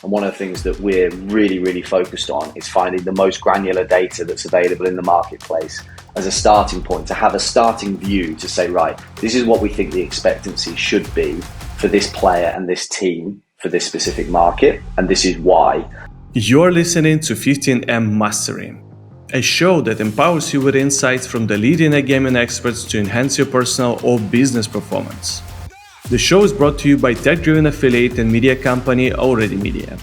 And one of the things that we're really, really focused on is finding the most granular data that's available in the marketplace as a starting point, to have a starting view to say, right, this is what we think the expectancy should be for this player and this team for this specific market, and this is why. You're listening to 15M Mastery, a show that empowers you with insights from the leading iGaming experts to enhance your personal or business performance. The show is brought to you by tech-driven affiliate and media company Already Media,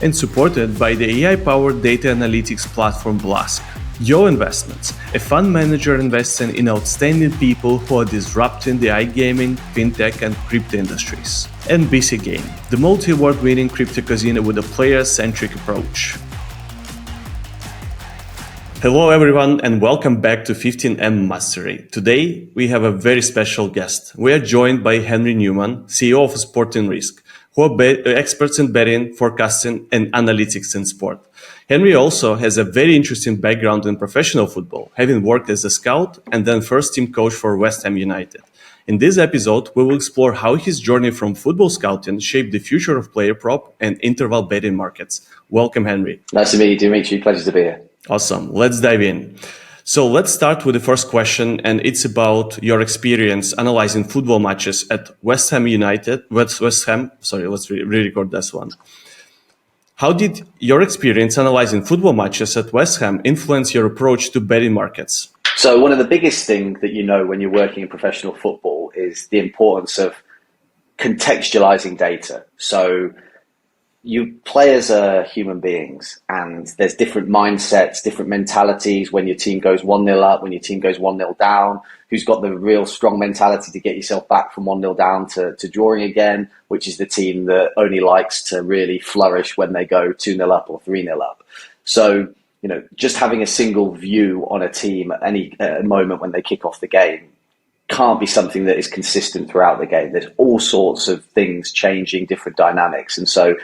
and supported by the AI-powered data analytics platform Blask. Yo Investments, a fund manager investing in outstanding people who are disrupting the iGaming, fintech, and crypto industries. And BC Game, the multi-award winning crypto casino with a player-centric approach. Hello everyone and welcome back to 15M Mastery. Today we have a very special guest. We are joined by Henry Newman, CEO of Sporting Risk, who are experts in betting, forecasting, and analytics in sport. Henry also has a very interesting background in professional football, having worked as a scout and then first team coach for West Ham United. In this episode, we will explore how his journey from football scouting shaped the future of player prop and interval betting markets. Welcome, Henry. Nice to meet you, Dimitri. Pleasure to be here. Awesome. Let's dive in. So let's start with the first question, and it's about your experience analyzing football matches at West Ham United. Let's re-record this one. How did your experience analyzing football matches at West Ham influence your approach to betting markets? So one of the biggest things that you know when you're working in professional football is the importance of contextualizing data. So players are human beings, and there's different mindsets, different mentalities when your team goes 1-0 up, when your team goes 1-0 down, who's got the real strong mentality to get yourself back from 1-0 down to drawing again, which is the team that only likes to really flourish when they go 2-0 up or 3-0 up. So, just having a single view on a team at any moment when they kick off the game can't be something that is consistent throughout the game. There's all sorts of things changing, different dynamics. And so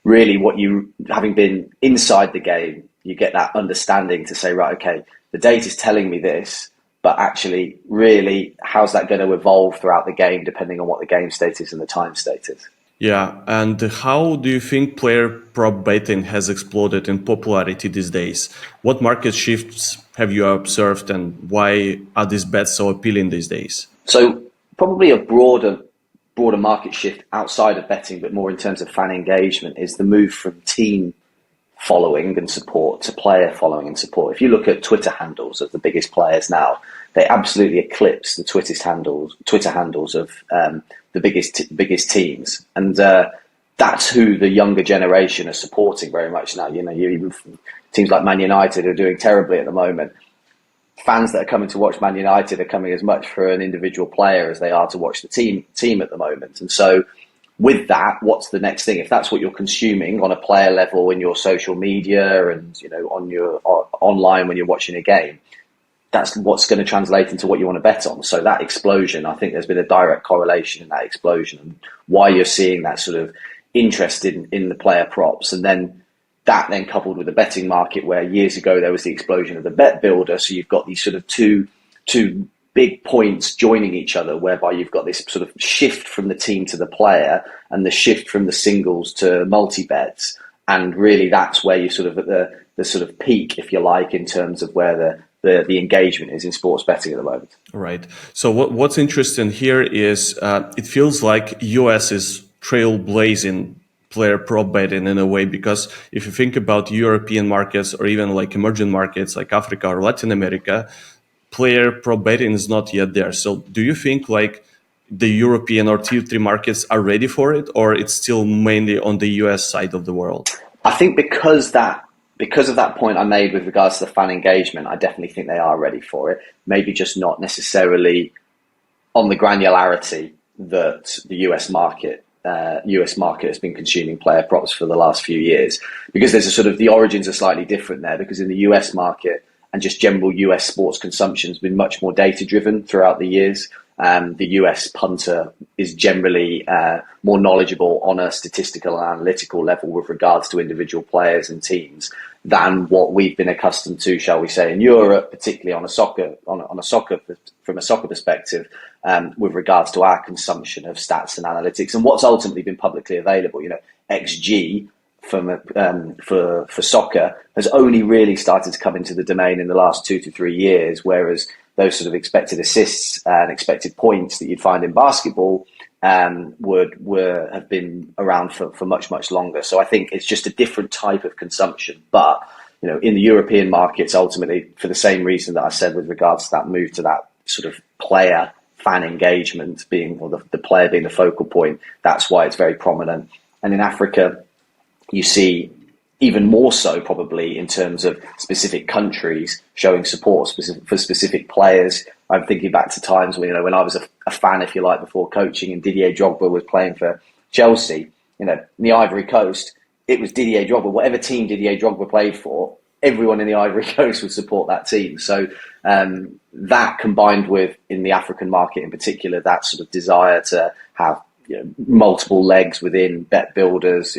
really having been inside the game, you get that understanding to say, right, okay, the data's telling me this, but actually really how's that going to evolve throughout the game depending on what the game state is and the time state is. Yeah, and how do you think player prop betting has exploded in popularity these days? What market shifts have you observed, and why are these bets so appealing these days? So probably a broader market shift outside of betting, but more in terms of fan engagement, is the move from team following and support to player following and support. If you look at Twitter handles of the biggest players now, they absolutely eclipse the Twitter handles of the biggest teams, and that's who the younger generation are supporting very much now. Even teams like Man United are doing terribly at the moment. Fans that are coming to watch Man United are coming as much for an individual player as they are to watch the team at the moment. And so with that, what's the next thing? If that's what you're consuming on a player level in your social media and on your online when you're watching a game, that's what's going to translate into what you want to bet on. So that explosion, I think there's been a direct correlation in that explosion, and why you're seeing that sort of interest in the player props. And then that coupled with the betting market, where years ago there was the explosion of the bet builder. So you've got these sort of two big points joining each other, whereby you've got this sort of shift from the team to the player and the shift from the singles to multi-bets. And really that's where you're sort of at the sort of peak, if you like, in terms of where the engagement is in sports betting at the moment. Right. So what's interesting here is it feels like US is trailblazing player prop betting in a way, because if you think about European markets or even like emerging markets like Africa or Latin America, player prop betting is not yet there. So do you think like the European or tier 3 markets are ready for it, or it's still mainly on the US side of the world? I think because of that point I made with regards to the fan engagement, I definitely think they are ready for it. Maybe just not necessarily on the granularity that the US market has been consuming player props for the last few years, because there's the origins are slightly different there, because in the US market and just general US sports consumption has been much more data driven throughout the years. The US punter is generally more knowledgeable on a statistical and analytical level with regards to individual players and teams than what we've been accustomed to, shall we say, in Europe, particularly from a soccer perspective, with regards to our consumption of stats and analytics and what's ultimately been publicly available. XG for soccer has only really started to come into the domain in the last 2 to 3 years, whereas those sort of expected assists and expected points that you'd find in basketball have been around for much longer. So I think it's just a different type of consumption. But in the European markets, ultimately, for the same reason that I said with regards to that move to that sort of player fan engagement being, or the player being the focal point, that's why it's very prominent. And in Africa, you see even more so probably in terms of specific countries showing support for specific players. I'm thinking back to times when I was a fan, if you like, before coaching, and Didier Drogba was playing for Chelsea. In the Ivory Coast, it was Didier Drogba. Whatever team Didier Drogba played for, everyone in the Ivory Coast would support that team. So that combined with, in the African market in particular, that sort of desire to have multiple legs within bet builders,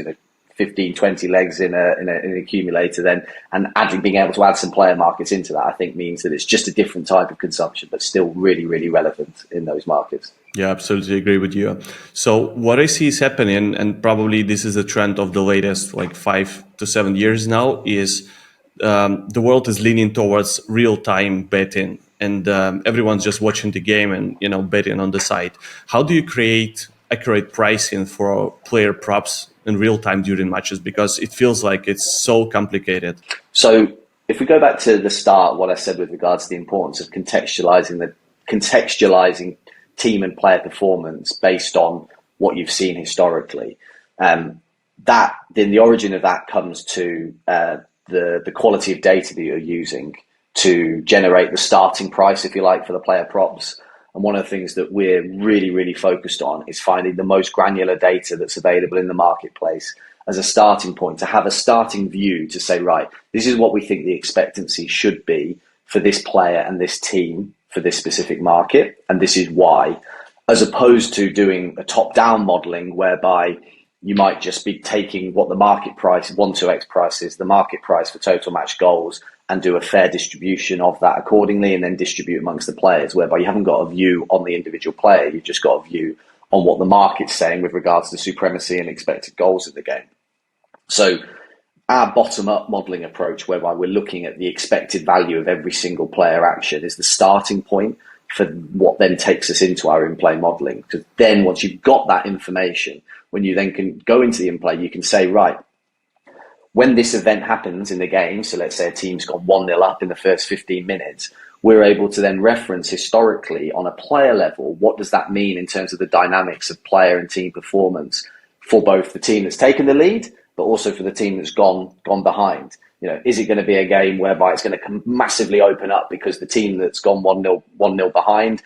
15, 20 legs in an accumulator then, and being able to add some player markets into that, I think means that it's just a different type of consumption, but still really, really relevant in those markets. Yeah, absolutely agree with you. So what I see is happening, and probably this is a trend of the latest 5 to 7 years now, is the world is leaning towards real-time betting, and everyone's just watching the game and betting on the side. How do you create accurate pricing for player props in real time during matches? Because it feels like it's so complicated. So if we go back to the start, what I said with regards to the importance of contextualizing team and player performance based on what you've seen historically, that then the origin of that comes to the quality of data that you're using to generate the starting price, if you like, for the player props. And one of the things that we're really, really focused on is finding the most granular data that's available in the marketplace as a starting point, to have a starting view to say, right, this is what we think the expectancy should be for this player and this team for this specific market, and this is why, as opposed to doing a top-down modeling whereby you might just be taking what the market price, 1-2x price is, the market price for total match goals, and do a fair distribution of that accordingly, and then distribute amongst the players, whereby you haven't got a view on the individual player, you've just got a view on what the market's saying with regards to supremacy and expected goals in the game. So our bottom-up modelling approach, whereby we're looking at the expected value of every single player action, is the starting point for what then takes us into our in-play modelling. Because then once you've got that information, when you then can go into the in-play, you can say, right, when this event happens in the game, so let's say a team's gone 1-0 up in the first 15 minutes, we're able to then reference historically on a player level, what does that mean in terms of the dynamics of player and team performance for both the team that's taken the lead, but also for the team that's gone behind. Is it going to be a game whereby it's going to massively open up because the team that's gone 1-0 behind,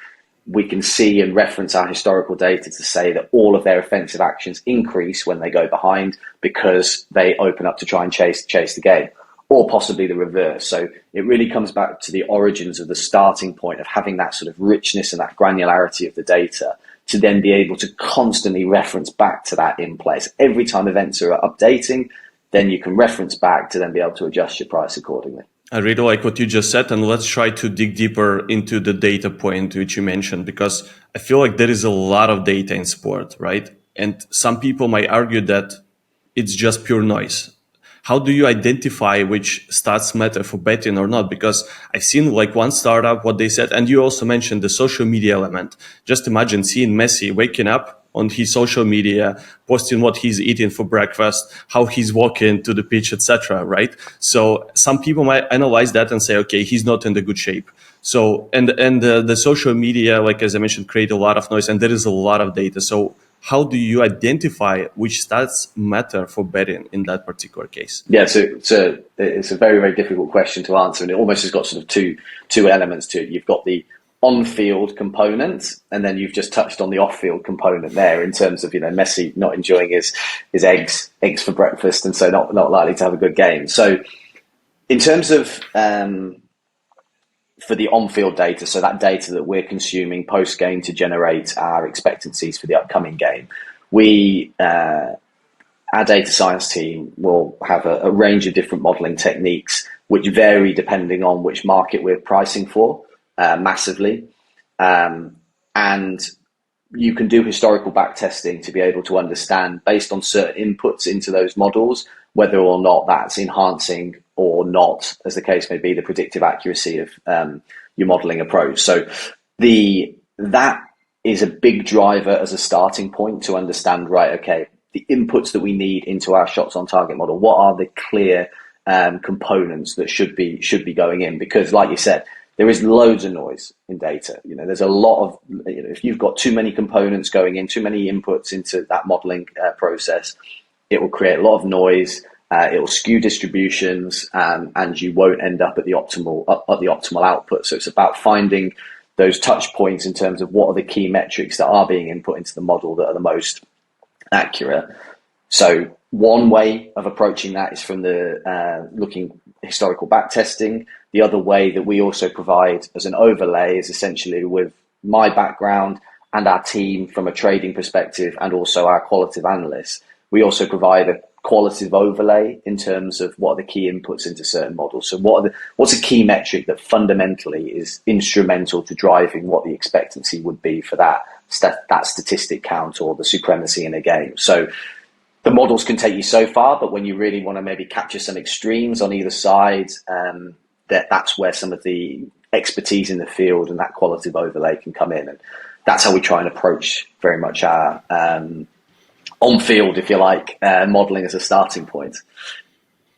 we can see and reference our historical data to say that all of their offensive actions increase when they go behind because they open up to try and chase the game, or possibly the reverse. So it really comes back to the origins of the starting point of having that sort of richness and that granularity of the data to then be able to constantly reference back to that in place. Every time events are updating, then you can reference back to then be able to adjust your price accordingly. I really like what you just said, and let's try to dig deeper into the data point which you mentioned, because I feel like there is a lot of data in sport, right? And some people might argue that it's just pure noise. How do you identify which stats matter for betting or not? Because I've seen one startup, what they said, and you also mentioned the social media element. Just imagine seeing Messi waking up on his social media, posting what he's eating for breakfast, how he's walking to the pitch, etc. Right? So some people might analyze that and say, okay, he's not in the good shape. So and the social media, as I mentioned, create a lot of noise, and there is a lot of data. So how do you identify which stats matter for betting in that particular case? Yeah, so it's a very, very difficult question to answer, and it almost has got sort of two elements to it. You've got the on-field component, and then you've just touched on the off-field component there in terms of Messi not enjoying his eggs for breakfast, and so not likely to have a good game. So in terms of for the on-field data, so that data that we're consuming post-game to generate our expectancies for the upcoming game, our data science team will have a range of different modeling techniques which vary depending on which market we're pricing for massively. And you can do historical backtesting to be able to understand, based on certain inputs into those models, whether or not that's enhancing or not, as the case may be, the predictive accuracy of your modeling approach. So that is a big driver as a starting point to understand, right, okay, the inputs that we need into our shots on target model, what are the clear components that should be going in? Because like you said, there is loads of noise in data. There's a lot of, if you've got too many components going in, too many inputs into that modeling process, it will create a lot of noise. It will skew distributions, and you won't end up at the optimal output. So it's about finding those touch points in terms of what are the key metrics that are being input into the model that are the most accurate. So one way of approaching that is from the looking historical backtesting. The other way that we also provide as an overlay is essentially with my background and our team from a trading perspective, and also our qualitative analysts. We also provide a qualitative overlay in terms of what are the key inputs into certain models. So what's a key metric that fundamentally is instrumental to driving what the expectancy would be for that statistic count or the supremacy in a game. So the models can take you so far, but when you really want to maybe capture some extremes on either side, that's where some of the expertise in the field and that qualitative overlay can come in. And that's how we try and approach very much our on-field, if you like, modeling as a starting point.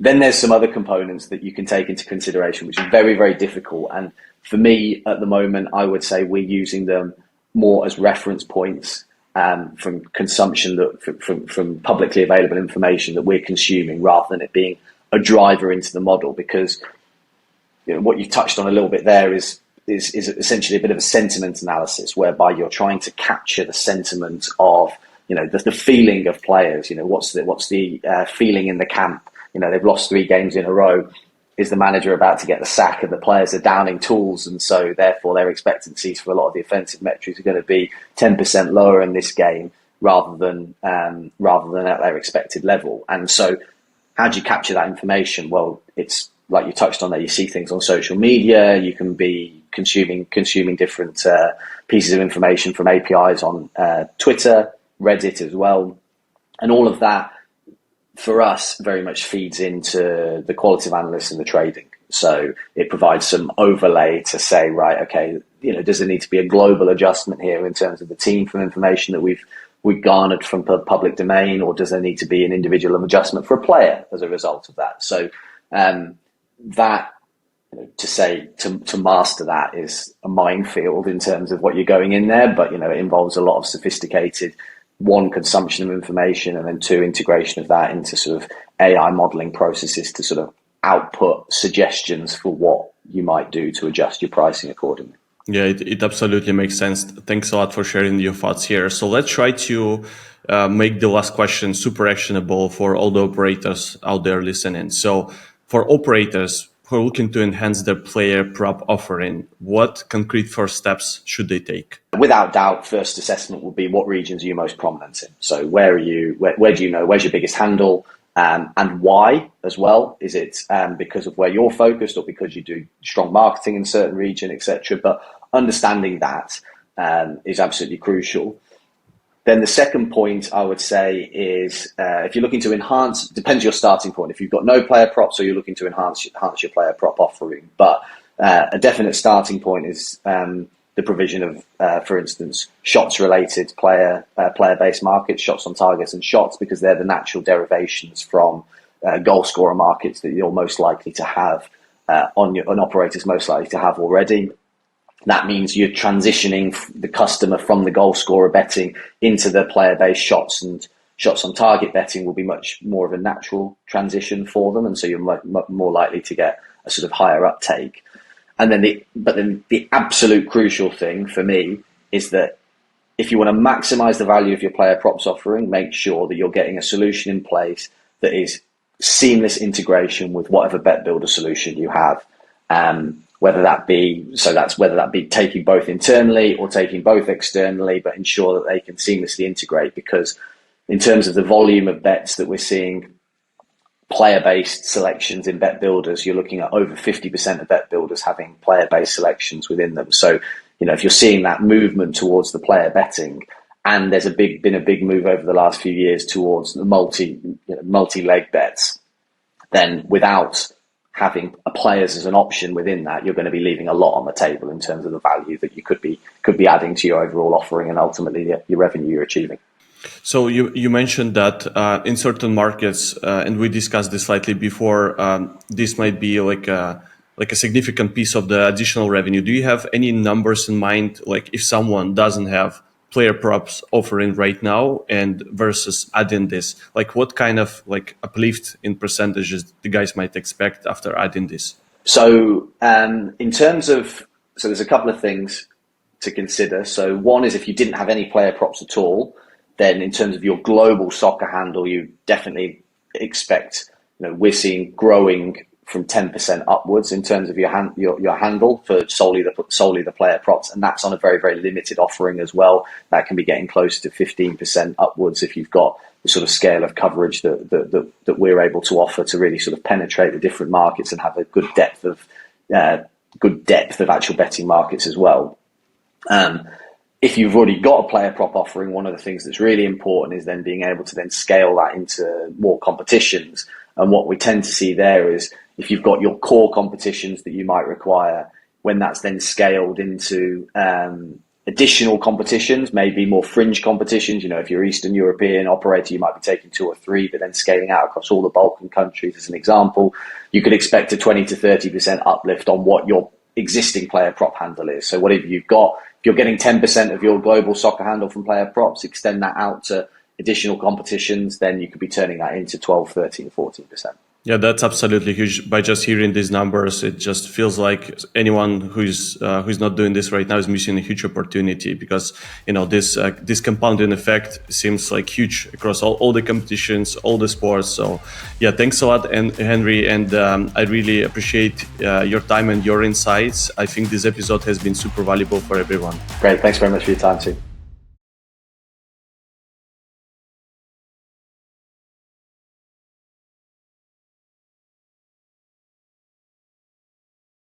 Then there's some other components that you can take into consideration, which are very, very difficult. And for me, at the moment, I would say we're using them more as reference points from consumption, from publicly available information that we're consuming, rather than it being a driver into the model. Because what you touched on a little bit there is essentially a bit of a sentiment analysis, whereby you're trying to capture the sentiment of the feeling of players. What's the feeling in the camp? They've lost 3 games in a row. Is the manager about to get the sack, and the players are downing tools, and so therefore their expectancies for a lot of the offensive metrics are going to be 10% lower in this game rather than at their expected level. And so how do you capture that information? Well, it's like you touched on there. You see things on social media. You can be consuming different pieces of information from APIs on Twitter, Reddit as well, and all of that for us very much feeds into the qualitative analysts and the trading. So it provides some overlay to say, right, okay, does there need to be a global adjustment here in terms of the team from information that we've garnered from the public domain, or does there need to be an individual adjustment for a player as a result of that? So that to master that is a minefield in terms of what you're going in there, but it involves a lot of sophisticated, one, consumption of information, and then 2, integration of that into sort of AI modeling processes to sort of output suggestions for what you might do to adjust your pricing accordingly. Yeah, it absolutely makes sense. Thanks a lot for sharing your thoughts here. So let's try to make the last question super actionable for all the operators out there listening. So for operators who are looking to enhance their player prop offering, what concrete first steps should they take? Without doubt, first assessment will be what regions are you most prominent in. So where are you? Where do you know? Where's your biggest handle? And why as well? Is it because of where you're focused, or because you do strong marketing in a certain region, etc.? But understanding that is absolutely crucial. Then the second point I would say is if you're looking to enhance, depends your starting point. If you've got no player props, or you're looking to enhance your player prop offering. But a definite starting point is the provision of, for instance, shots-related player-based markets, shots on targets and shots, because they're the natural derivations from goal scorer markets that you're most likely to have on operators most likely to have already. That means you're transitioning the customer from the goal scorer betting into the player-based shots, and shots on target betting will be much more of a natural transition for them, and so you're more likely to get a sort of higher uptake. And then the absolute crucial thing for me is that if you want to maximize the value of your player props offering, make sure that you're getting a solution in place that is seamless integration with whatever bet builder solution you have. Whether that be taking both internally or taking both externally, but ensure that they can seamlessly integrate, because in terms of the volume of bets that we're seeing, player-based selections in bet builders, you're looking at over 50% of bet builders having player-based selections within them. So, if you're seeing that movement towards the player betting, and there's been a big move over the last few years towards the multi-leg bets, then without having players as an option within that, you're going to be leaving a lot on the table in terms of the value that you could be adding to your overall offering and ultimately your revenue you're achieving. So you mentioned that in certain markets, and we discussed this slightly before, this might be like a significant piece of the additional revenue. Do you have any numbers in mind, like if someone doesn't have player props offering right now and versus adding this, like what kind of like uplift in percentages the guys might expect after adding this? So in terms of, so there's a couple of things to consider. So one is if you didn't have any player props at all, then in terms of your global soccer handle, you definitely expect, we're seeing growing from 10% upwards in terms of your handle for solely the player props, and that's on a very, very limited offering as well. That can be getting close to 15% upwards if you've got the sort of scale of coverage that we're able to offer to really sort of penetrate the different markets and have a good depth of actual betting markets as well. If you've already got a player prop offering, one of the things that's really important is then being able to then scale that into more competitions. And what we tend to see there is if you've got your core competitions that you might require, when that's then scaled into additional competitions, maybe more fringe competitions, if you're Eastern European operator, you might be taking 2 or 3, but then scaling out across all the Balkan countries as an example, you could expect a 20 to 30% uplift on what your existing player prop handle is. So whatever you've got, if you're getting 10% of your global soccer handle from player props, extend that out to additional competitions, then you could be turning that into 12, 13, 14%. Yeah, that's absolutely huge. By just hearing these numbers, it just feels like anyone who's not doing this right now is missing a huge opportunity, because this compounding effect seems like huge across all the competitions, all the sports. So yeah, thanks a lot, and Henry, and I really appreciate your time and your insights. I think this episode has been super valuable for everyone. Great, thanks very much for your time too.